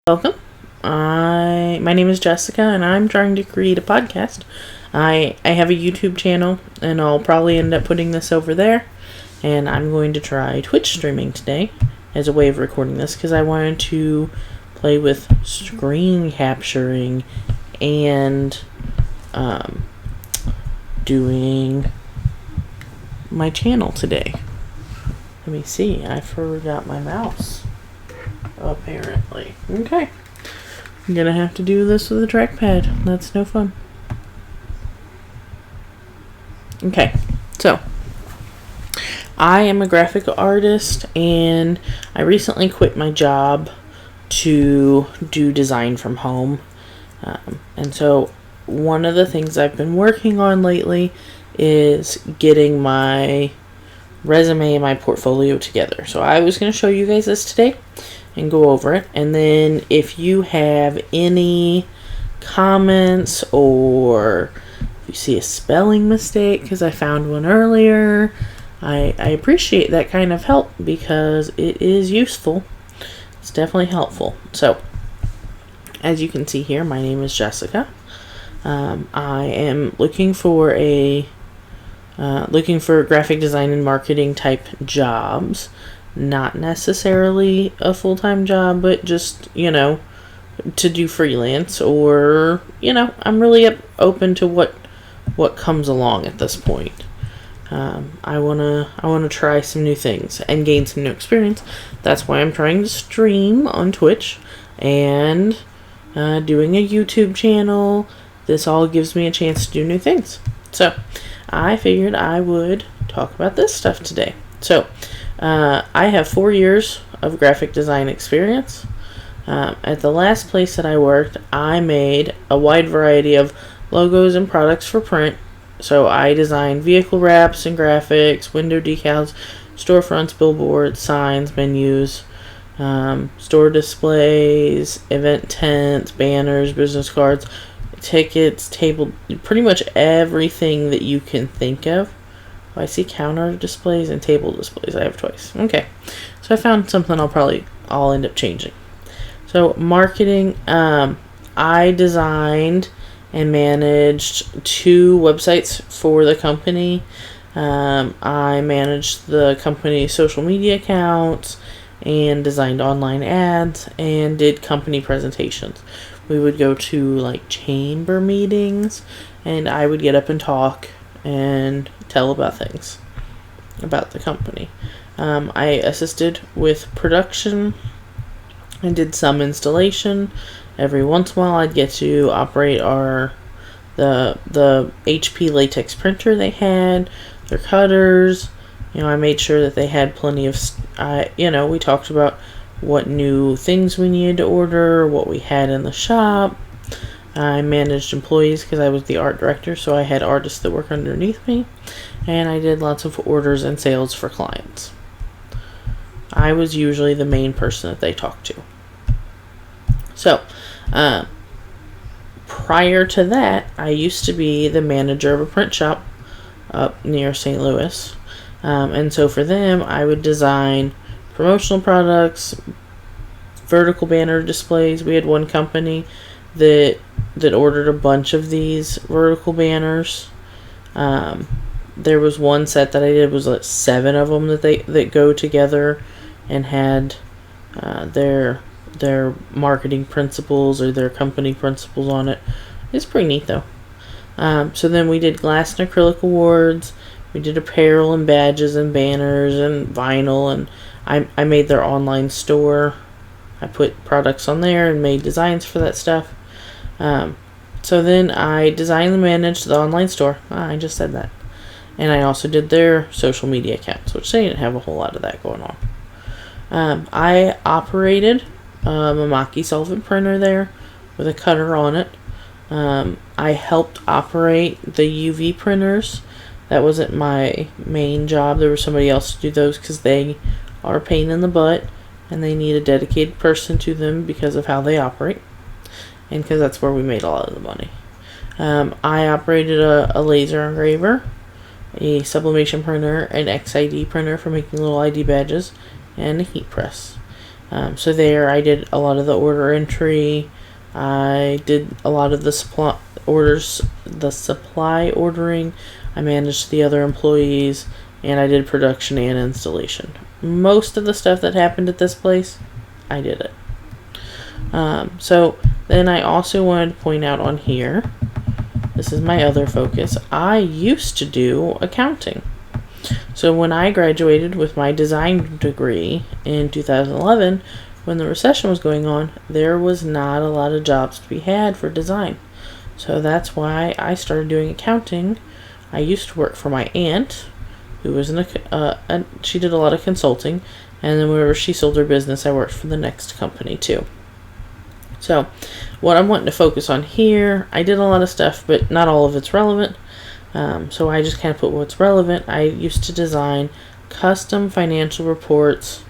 Welcome. My name is Jessica, and I'm trying to create a podcast. I have a YouTube channel, and I'll probably end up putting this over there. And I'm going to try Twitch streaming today as a way of recording this because I wanted to play with screen capturing and doing my channel today. Let me see. I forgot my mouse. Apparently. Okay. I'm gonna have to do this with a trackpad. That's no fun. Okay. So, I am a graphic artist, and I recently quit my job to do design from home. And so, one of the things I've been working on lately is getting my resume and my portfolio together. So I was going to show you guys this today and go over it. And then if you have any comments or if you see a spelling mistake, because I found one earlier, I appreciate that kind of help because it is useful. It's definitely helpful. So, as you can see here, my name is Jessica. I am looking for graphic design and marketing type jobs. Not necessarily a full-time job, but just, to do freelance or, I'm really open to what comes along at this point. I wanna try some new things and gain some new experience. That's why I'm trying to stream on Twitch and doing a YouTube channel. This all gives me a chance to do new things. So, I figured I would talk about this stuff today. So, I have 4 years of graphic design experience. At the last place that I worked, I made a wide variety of logos and products for print. So, I designed vehicle wraps and graphics, window decals, storefronts, billboards, signs, menus, store displays, event tents, banners, business cards, tickets, table, pretty much everything that you can think of. Oh, I see counter displays and table displays. I have twice. Okay. So I found something I'll end up changing. So marketing, I designed and managed 2 websites for the company. I managed the company's social media accounts and designed online ads and did company presentations. We would go to chamber meetings, and I would get up and talk and tell about things about the company. I assisted with production and did some installation. Every once in a while, I'd get to operate the HP latex printer they had, their cutters. I made sure that they had plenty of. We talked about what new things we needed to order, what we had in the shop. I managed employees because I was the art director, so I had artists that work underneath me, and I did lots of orders and sales for clients. I was usually the main person that they talked to. So, prior to that, I used to be the manager of a print shop up near St. Louis, and so for them, I would design promotional products, vertical banner displays. We had one company that ordered a bunch of these vertical banners. There was one set that I did was 7 of them that go together and had their marketing principles or their company principles on it. It's pretty neat though. So then we did glass and acrylic awards. We did apparel and badges and banners and vinyl, and I made their online store. I put products on there and made designs for that stuff. So then I designed and managed the online store. I just said that. And I also did their social media accounts, which they didn't have a whole lot of that going on. I operated a Maki solvent printer there with a cutter on it. I helped operate the UV printers. That wasn't my main job. There was somebody else to do those because they are a pain in the butt and they need a dedicated person to them because of how they operate and because that's where we made a lot of the money. I operated a laser engraver, a sublimation printer, an XID printer for making little ID badges, and a heat press. So there I did a lot of the order entry. I did a lot of the supply ordering. I managed the other employees, and I did production and installation. Most of the stuff that happened at this place, I did it. So then I also wanted to point out on here, this is my other focus, I used to do accounting. So when I graduated with my design degree in 2011, when the recession was going on, there was not a lot of jobs to be had for design. So that's why I started doing accounting. I used to work for my aunt, who was she did a lot of consulting, and then whenever she sold her business, I worked for the next company too. So what I'm wanting to focus on here, I did a lot of stuff, but not all of it's relevant. So I just kind of put what's relevant. I used to design custom financial reports,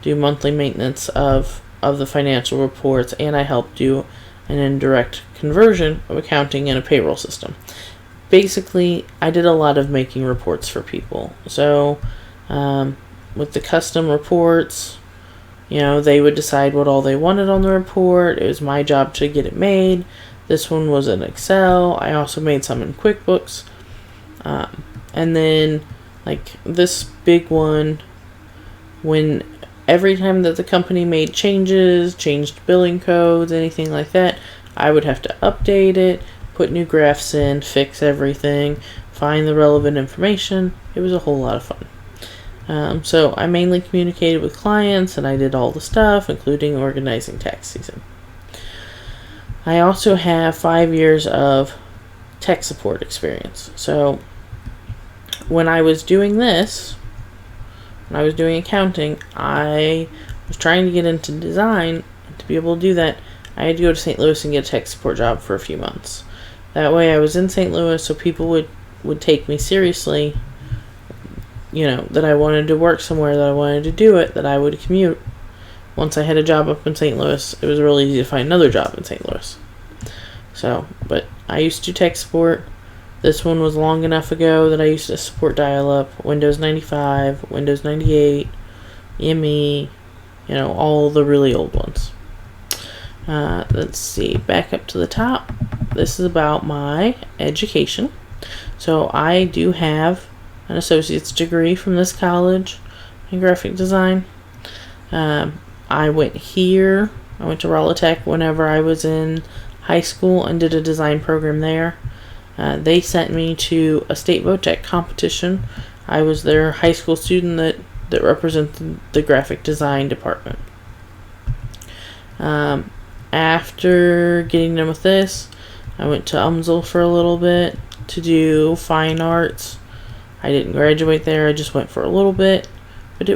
do monthly maintenance of the financial reports, and I helped do an indirect conversion of accounting and a payroll system. Basically, I did a lot of making reports for people. So with the custom reports, they would decide what all they wanted on the report. It was my job to get it made. This one was in Excel. I also made some in QuickBooks. And then, like this big one, when every time that the company made changes, changed billing codes, anything like that, I would have to update it, put new graphs in, fix everything, find the relevant information. It was a whole lot of fun. So I mainly communicated with clients, and I did all the stuff, including organizing tax season. I also have 5 years of tech support experience. So when I was doing this, when I was doing accounting, I was trying to get into design. To be able to do that, I had to go to St. Louis and get a tech support job for a few months. That way I was in St. Louis, so people would take me seriously, that I wanted to work somewhere, that I wanted to do it, that I would commute. Once I had a job up in St. Louis, it was really easy to find another job in St. Louis. So, but I used to tech support. This one was long enough ago that I used to support dial-up, Windows 95, Windows 98, ME, all the really old ones. Let's see, back up to the top. This is about my education. So I do have an associate's degree from this college in graphic design. I went to Rolla Tech whenever I was in high school and did a design program there. They sent me to a state VOTEC competition. I was their high school student that represented the graphic design department. After getting done with this, I went to UMSL for a little bit to do fine arts. I didn't graduate there, I just went for a little bit. But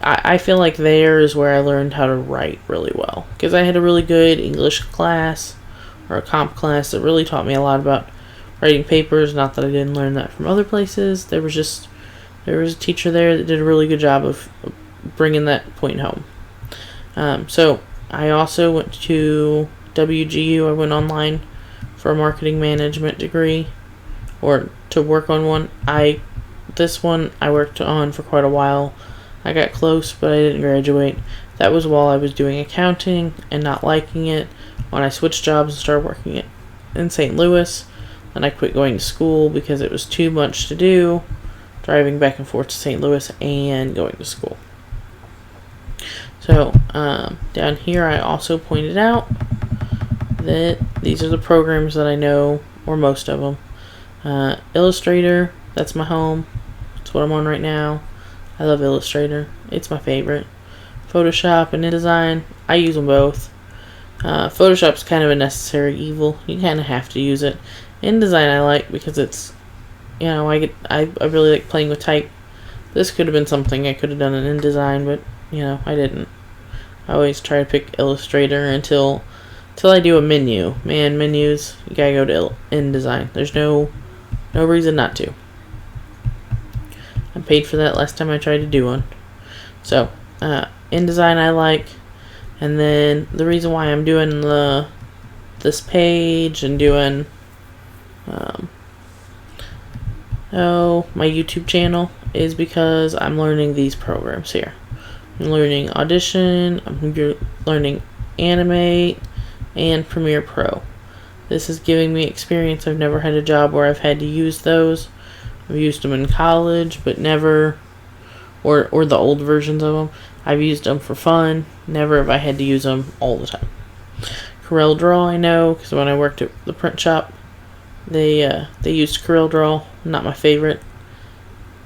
I feel like there is where I learned how to write really well. Because I had a really good English class, or a comp class, that really taught me a lot about writing papers. Not that I didn't learn that from other places. There was a teacher there that did a really good job of bringing that point home. So I also went to WGU. I went online for a marketing management degree, or to work on one. This one I worked on for quite a while. I got close, but I didn't graduate. That was while I was doing accounting and not liking it. When I switched jobs and started working in St. Louis, then I quit going to school because it was too much to do, driving back and forth to St. Louis and going to school. So down here I also pointed out that these are the programs that I know, or most of them. Illustrator, that's my home. That's what I'm on right now. I love Illustrator. It's my favorite. Photoshop and InDesign, I use them both. Photoshop's kind of a necessary evil. You kind of have to use it. InDesign I like because it's, I really like playing with type. This could have been something I could have done in InDesign, but I didn't. I always try to pick Illustrator until I do a menu. Man, menus, you gotta go to InDesign. There's no reason not to. I paid for that last time I tried to do one. So, InDesign I like. And then the reason why I'm doing this page and doing my YouTube channel is because I'm learning these programs here. I'm learning Audition. I'm learning Animate and Premiere Pro. This is giving me experience. I've never had a job where I've had to use those. I've used them in college, but never, or the old versions of them. I've used them for fun. Never have I had to use them all the time. Corel Draw, I know, because when I worked at the print shop, they used Corel Draw. Not my favorite.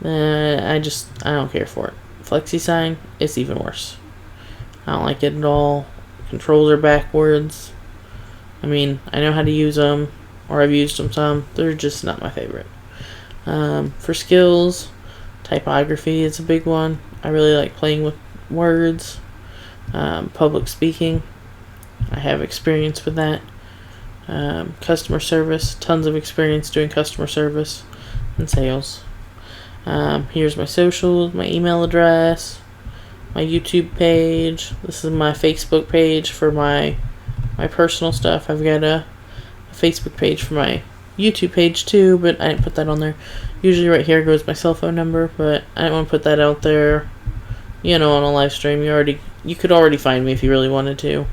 I don't care for it. FlexiSign, it's even worse. I don't like it at all. Controls are backwards. I mean, I know how to use them, or I've used them some. They're just not my favorite. For skills, typography is a big one. I really like playing with words. Public speaking, I have experience with that. Customer service, tons of experience doing customer service and sales. Here's my socials, my email address, my YouTube page. This is my Facebook page for my personal stuff. I've got a Facebook page for my YouTube page too, but I didn't put that on there. Usually right here goes my cell phone number, but I didn't want to put that out there, on a live stream. You could already find me if you really wanted to.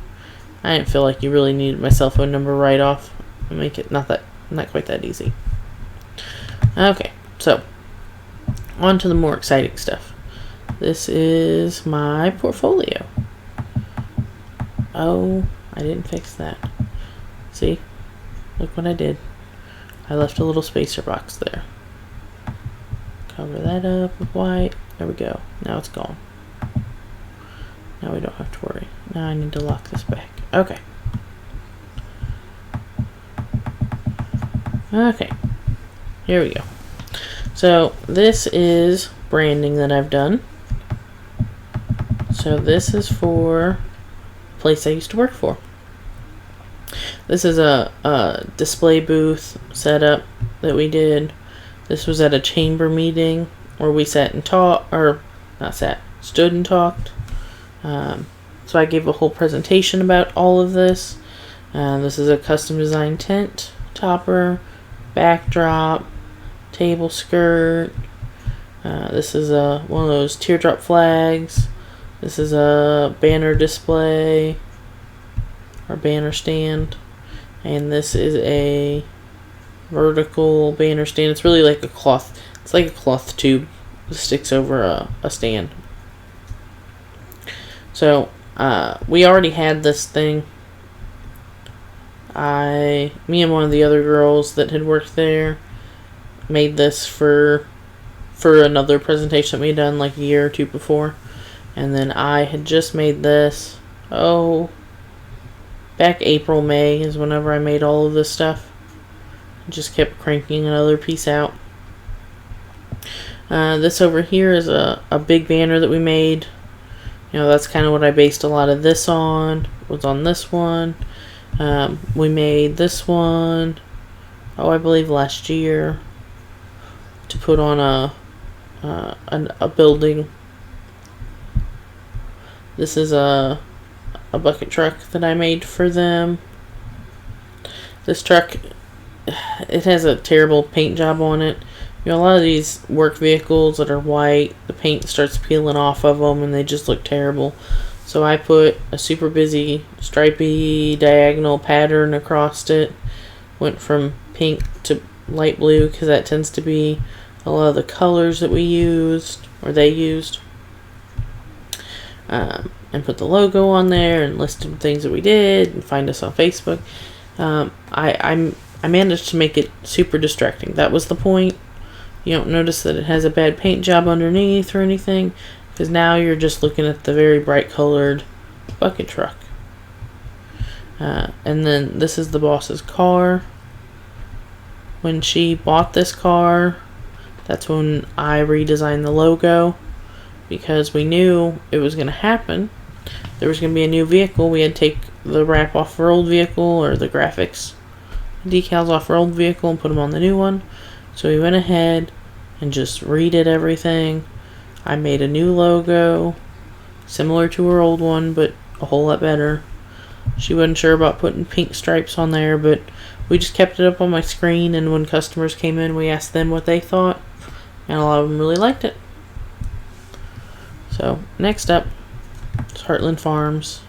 I didn't feel like you really needed my cell phone number right off. I'll make it not quite that easy. Okay, so on to the more exciting stuff. This is my portfolio. Oh, I didn't fix that. See? Look what I did. I left a little spacer box there. Cover that up with white. There we go. Now it's gone. Now we don't have to worry. Now I need to lock this back. Okay. Okay. Here we go. So this is branding that I've done. So this is for the place I used to work for. This is a display booth setup that we did. This was at a chamber meeting where we sat and talked, or not sat, stood and talked. So I gave a whole presentation about all of this. This is a custom designed tent, topper, backdrop, table skirt. This is one of those teardrop flags. This is a banner display or banner stand. And this is a vertical banner stand. It's really like a cloth. It's like a cloth tube that sticks over a stand. So we already had this thing. Me and one of the other girls that had worked there made this for another presentation that we had done like a year or two before. And then I had just made this, back April, May is whenever I made all of this stuff. Just kept cranking another piece out. This over here is a big banner that we made. That's kind of what I based a lot of this on. Was on this one. We made this one, I believe last year, to put on a building. This is a bucket truck that I made for them. This truck, it has a terrible paint job on it. A lot of these work vehicles that are white, the paint starts peeling off of them and they just look terrible. So I put a super busy stripy diagonal pattern across it. Went from pink to light blue because that tends to be a lot of the colors that we used, or they used. And put the logo on there and listed things that we did, and find us on Facebook. I managed to make it super distracting. That was the point. You don't notice that it has a bad paint job underneath or anything, because now you're just looking at the very bright colored bucket truck. And then this is the boss's car. When she bought this car, that's when I redesigned the logo, because we knew it was going to happen. There was going to be a new vehicle. We had to take the wrap off her old vehicle, or the graphics decals off her old vehicle, and put them on the new one. So we went ahead and just redid everything. I made a new logo, similar to her old one, but a whole lot better. She wasn't sure about putting pink stripes on there, but we just kept it up on my screen, and when customers came in, we asked them what they thought, and a lot of them really liked it. So, next up, It's Heartland Farms.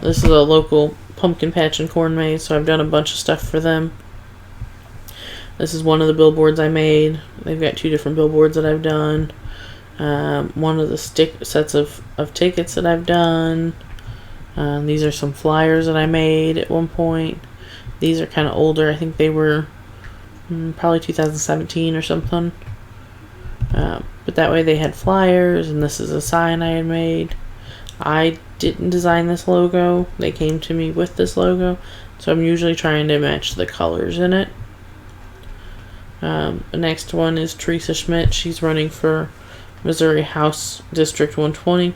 This is a local pumpkin patch and corn maze, so I've done a bunch of stuff for them. This is one of the billboards I made. They've got 2 different billboards that I've done. One of the sets of tickets that I've done. These are some flyers that I made at one point. These are kind of older. I think they were probably 2017 or something. But that way they had flyers, and this is a sign I had made. I didn't design this logo. They came to me with this logo, so I'm usually trying to match the colors in it. The next one is Teresa Schmidt. She's running for Missouri House District 120.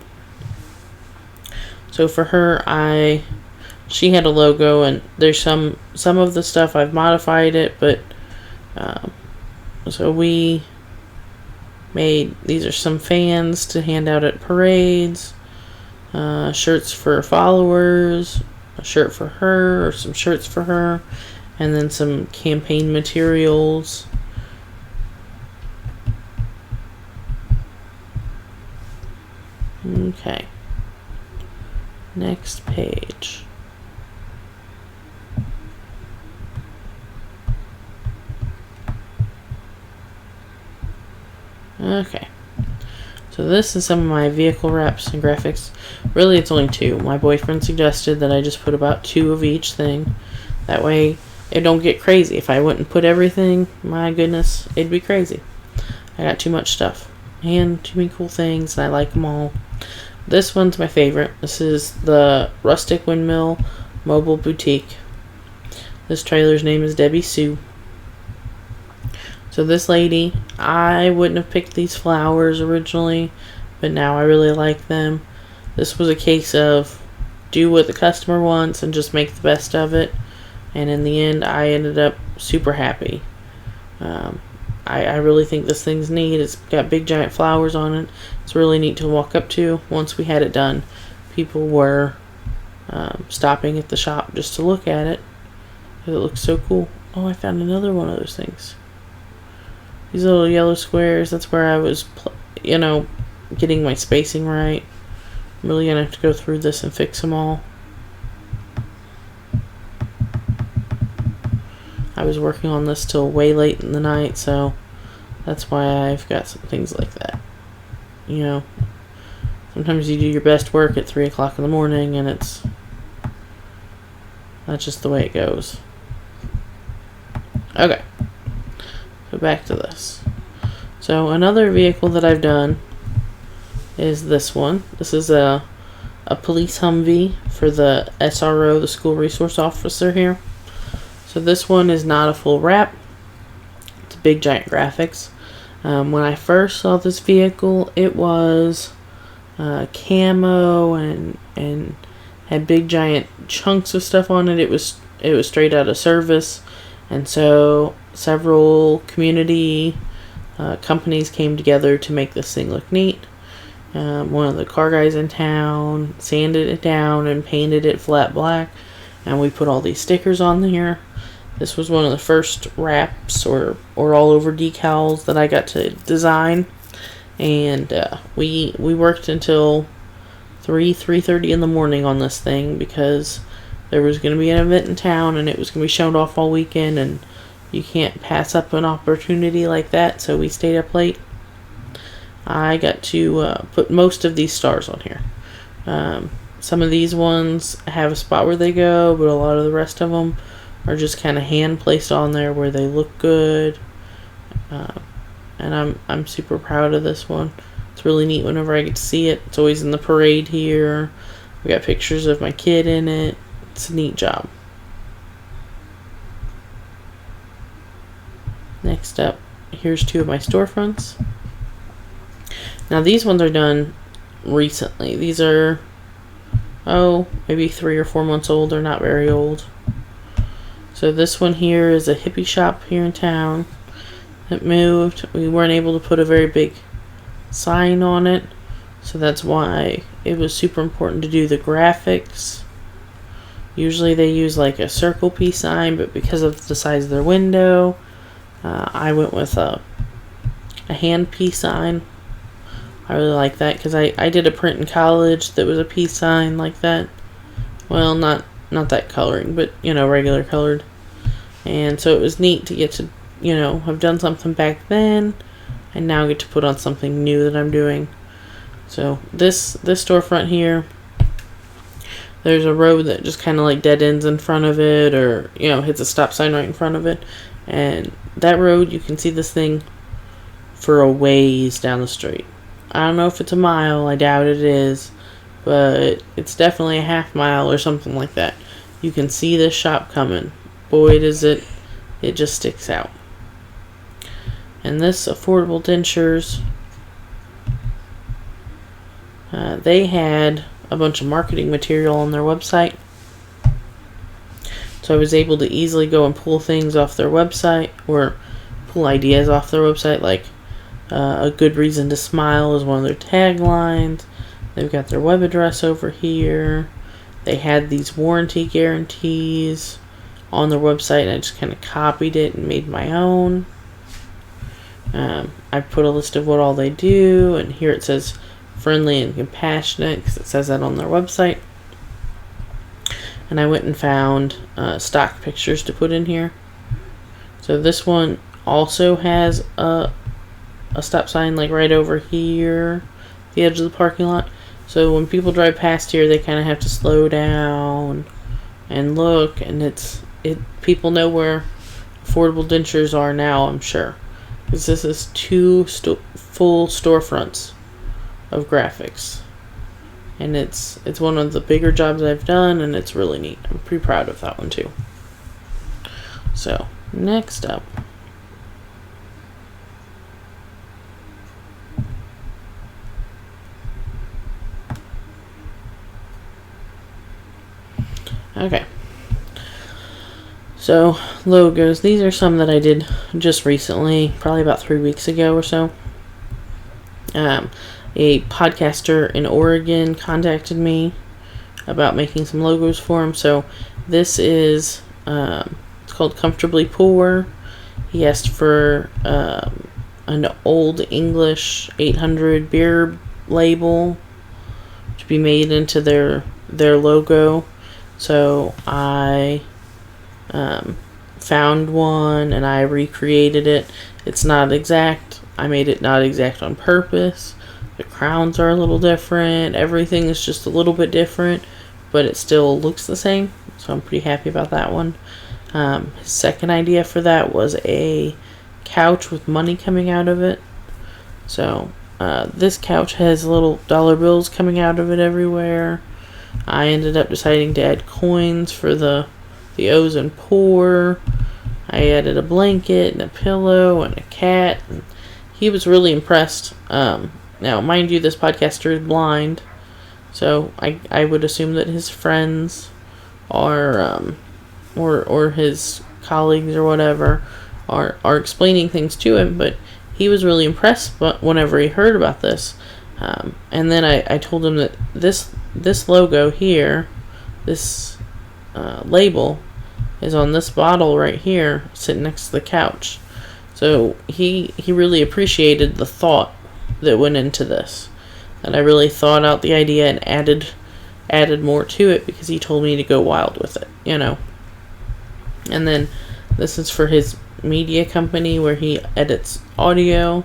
So for her, she had a logo, and there's some of the stuff I've modified it, but so we made, these are some fans to hand out at parades, shirts for followers, a shirt for her, or some shirts for her, and then some campaign materials. Okay. Next page. Okay. So this is some of my vehicle wraps and graphics. Really, it's only 2. My boyfriend suggested that I just put about 2 of each thing. That way, it don't get crazy. If I wouldn't put everything, my goodness, it'd be crazy. I got too much stuff. And too many cool things, and I like them all. This one's my favorite. This is the Rustic Windmill Mobile Boutique. This trailer's name is Debbie Sue. So this lady, I wouldn't have picked these flowers originally, but now I really like them. This was a case of do what the customer wants and just make the best of it. And in the end, I ended up super happy. I really think this thing's neat. It's got big giant flowers on it. It's really neat to walk up to. Once we had it done, people were stopping at the shop just to look at it. It looks so cool. Oh, I found another one of those things. These little yellow squares, that's where I was, getting my spacing right. I'm really going to have to go through this and fix them all. I was working on this till way late in the night, so that's why I've got some things like that. Sometimes you do your best work at 3 o'clock in the morning, and that's just the way it goes. Okay. So back to this. So another vehicle that I've done is this one. This is a police Humvee for the SRO, the school resource officer here. So this one is not a full wrap. It's big giant graphics. When I first saw this vehicle, it was camo and had big giant chunks of stuff on it. It was straight out of service, and so several community companies came together to make this thing look neat. One of the car guys in town sanded it down and painted it flat black, and we put all these stickers on here. This was one of the first wraps or all over decals that I got to design, and we worked until 3:30 in the morning on this thing because there was going to be an event in town and it was going to be shown off all weekend, and you can't pass up an opportunity like that, so we stayed up late. I got to put most of these stars on here. Some of these ones have a spot where they go, but a lot of the rest of them are just kind of hand placed on there where they look good. And I'm super proud of this one. It's really neat whenever I get to see it. It's always in the parade here. We got pictures of my kid in it. It's a neat job. Next up, here's 2 of my storefronts. Now these ones are done recently. These are, maybe 3 or 4 months old. They're not very old. So this one here is a hippie shop here in town. It moved. We weren't able to put a very big sign on it, so that's why it was super important to do the graphics. Usually they use like a circle P sign, but because of the size of their window, I went with a hand P sign. I really like that because I did a print in college that was a peace sign like that. Well, not that coloring, but, regular colored. And so it was neat to get to, have done something back then and now get to put on something new that I'm doing. So this storefront here, there's a road that just kind of like dead ends in front of it, or, hits a stop sign right in front of it. And that road, you can see this thing for a ways down the street. I don't know if it's a mile, I doubt it is, but it's definitely a half mile or something like that. You can see this shop coming. Boy, does it just sticks out. And this Affordable Dentures, they had a bunch of marketing material on their website. So I was able to easily go and pull things off their website, or pull ideas off their website, like a good reason to smile is one of their taglines. They've got their web address over here. They had these warranty guarantees on their website, and I just kind of copied it and made my own. I put a list of what all they do, and here it says friendly and compassionate because it says that on their website. And I went and found stock pictures to put in here. So this one also has a stop sign like right over here, the edge of the parking lot. So when people drive past here, they kind of have to slow down and look, and people know where Affordable Dentures are now, I'm sure, because this is two full storefronts of graphics, and it's one of the bigger jobs I've done, and it's really neat. I'm pretty proud of that one too. So next up, okay, so logos. These are some that I did just recently, probably about 3 weeks ago or so. A podcaster in Oregon contacted me about making some logos for him. So this is it's called Comfortably Poor. He asked for an Old English 800 beer label to be made into their logo. So I found one and I recreated it. It's not exact. I made it not exact on purpose. The crowns are a little different. Everything is just a little bit different, but it still looks the same. So I'm pretty happy about that one. His second idea for that was a couch with money coming out of it. So this couch has little dollar bills coming out of it everywhere. I ended up deciding to add coins for the O's and poor. I added a blanket and a pillow and a cat. And he was really impressed. Now, mind you, this podcaster is blind, so I would assume that his friends are, or his colleagues or whatever are explaining things to him, but he was really impressed whenever he heard about this. And then I told him that this logo here, this label, is on this bottle right here, sitting next to the couch. So he really appreciated the thought that went into this. And I really thought out the idea and added more to it because he told me to go wild with it, And then this is for his media company where he edits audio.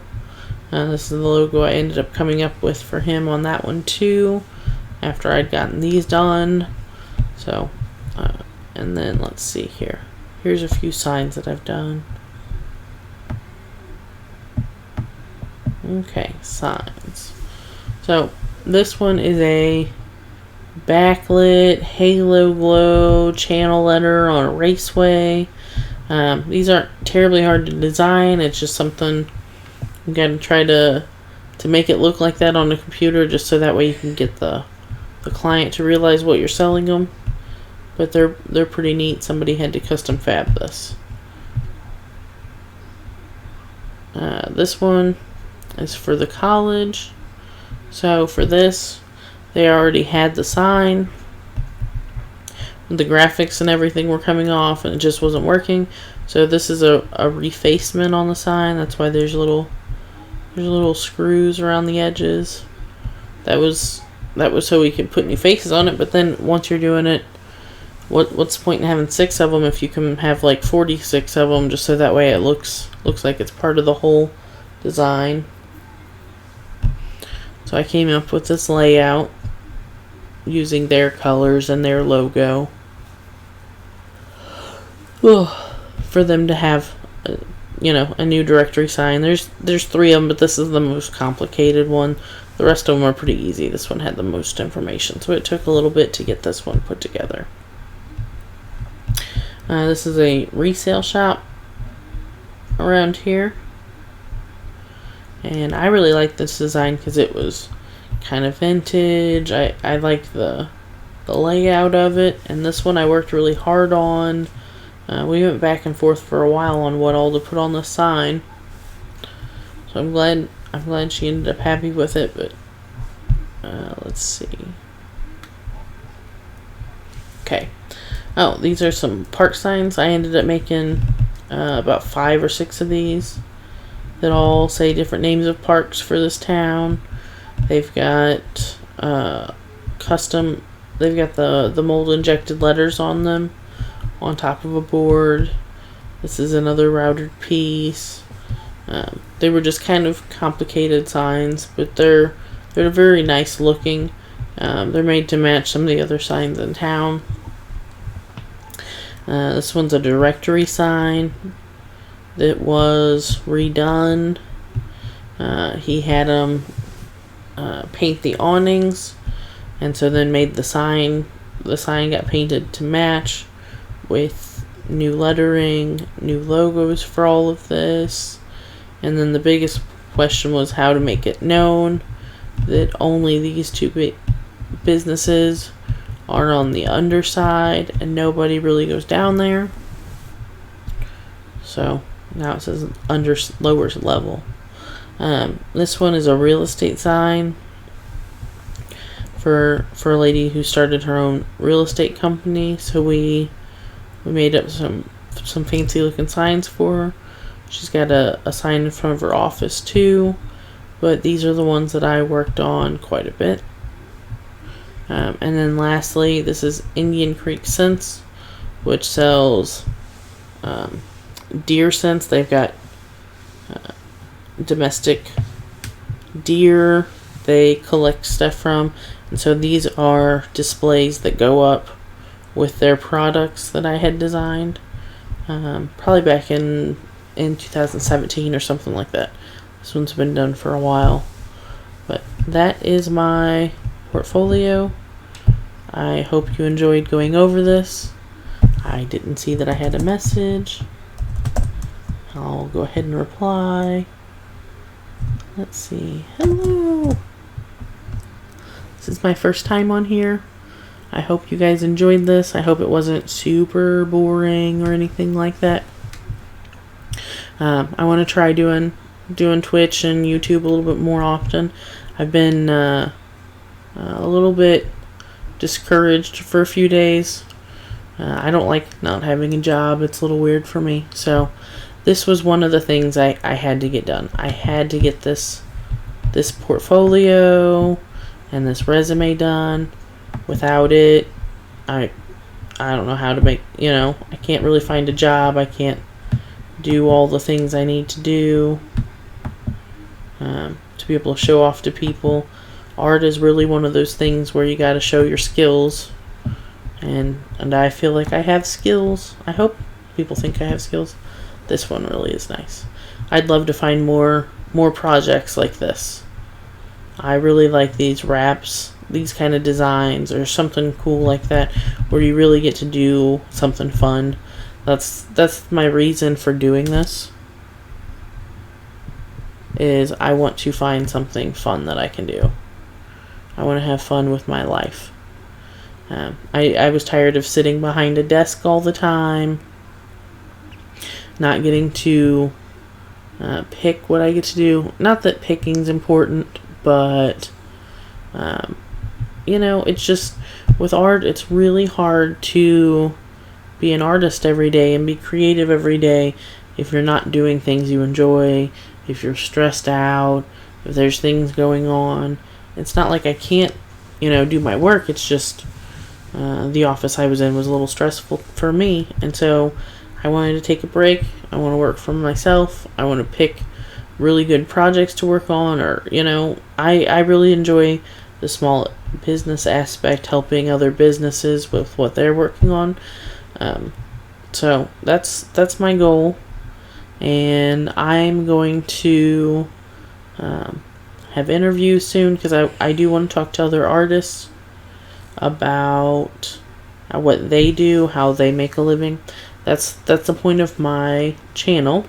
This is the logo I ended up coming up with for him on that one too, after I'd gotten these done. So, and then let's see here. Here's a few signs that I've done. Okay, signs. So this one is a backlit halo glow channel letter on a raceway. These aren't terribly hard to design. It's just something you gotta try to make it look like that on the computer, just so that way you can get the client to realize what you're selling them. But they're pretty neat. Somebody had to custom fab this. This one is for the college. So for this, they already had the sign. The graphics and everything were coming off and it just wasn't working. So this is a refacement on the sign. That's why there's little There's little screws around the edges. That was so we could put new faces on it. But then once you're doing it, what's the point in having 6 of them if you can have like 46 of them, just so that way it looks like it's part of the whole design. So I came up with this layout using their colors and their logo. For them to have a new directory sign. There's 3 of them, but this is the most complicated one. The rest of them are pretty easy. This one had the most information, so it took a little bit to get this one put together. This is a resale shop around here, and I really like this design because it was kind of vintage. I like the layout of it, and this one I worked really hard on. We went back and forth for a while on what all to put on the sign, so I'm glad she ended up happy with it. But let's see. Okay. Oh, these are some park signs. I ended up making about 5 or 6 of these that all say different names of parks for this town. They've got custom. They've got the mold injected letters on them, on top of a board. This is another routed piece. They were just kind of complicated signs, but they're very nice looking. They're made to match some of the other signs in town. This one's a directory sign that was redone. He had them paint the awnings, and so then made the sign. The sign got painted to match with new lettering, new logos for all of this. And then the biggest question was how to make it known that only these 2 businesses are on the underside and nobody really goes down there. So now it says lower level. This one is a real estate sign for a lady who started her own real estate company. So we made up some fancy looking signs for her. She's got a sign in front of her office too, but these are the ones that I worked on quite a bit. And then lastly, this is Indian Creek Scents, which sells deer scents. They've got domestic deer they collect stuff from, and so these are displays that go up with their products that I had designed, probably back in 2017 or something like that. This one's been done for a while, but that is my portfolio. I hope you enjoyed going over this. I didn't see that I had a message. I'll go ahead and reply. Let's see. Hello. This is my first time on here. I hope you guys enjoyed this. I hope it wasn't super boring or anything like that. I want to try doing Twitch and YouTube a little bit more often. I've been a little bit discouraged for a few days. I don't like not having a job. It's a little weird for me. So this was one of the things I had to get done. I had to get this portfolio and this resume done. Without it, I don't know how to make, I can't really find a job. I can't do all the things I need to do to be able to show off to people. Art is really one of those things where you got to show your skills, and I feel like I have skills. I hope people think I have skills. This one really is nice. I'd love to find more projects like this. I really like these wraps, these kind of designs, or something cool like that, where you really get to do something fun. That's my reason for doing this, is I want to find something fun that I can do. I want to have fun with my life. I was tired of sitting behind a desk all the time, not getting to pick what I get to do. Not that picking's important, but it's just, with art, it's really hard to be an artist every day and be creative every day if you're not doing things you enjoy if you're stressed out, if there's things going on. It's not like I can't, do my work. It's just the office I was in was a little stressful for me. And so I wanted to take a break. I want to work for myself. I want to pick really good projects to work on, or, I really enjoy the small business aspect, helping other businesses with what they're working on. So that's my goal. And I'm going to have interviews soon, because I do want to talk to other artists about what they do, how they make a living. That's the point of my channel,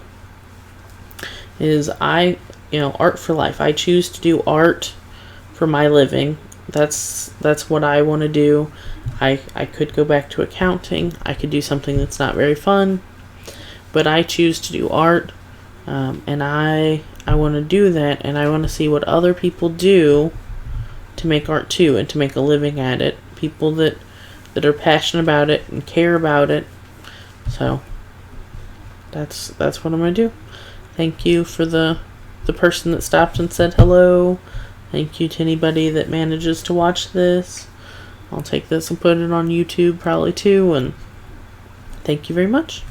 is Art4Life. I choose to do art for my living. That's what I want to do. I could go back to accounting. I could do something that's not very fun, but I choose to do art, and I want to do that, and I want to see what other people do to make art too, and to make a living at it. People that are passionate about it and care about it. So that's what I'm gonna do. Thank you for the person that stopped and said hello. Thank you to anybody that manages to watch this. I'll take this and put it on YouTube probably too, and thank you very much.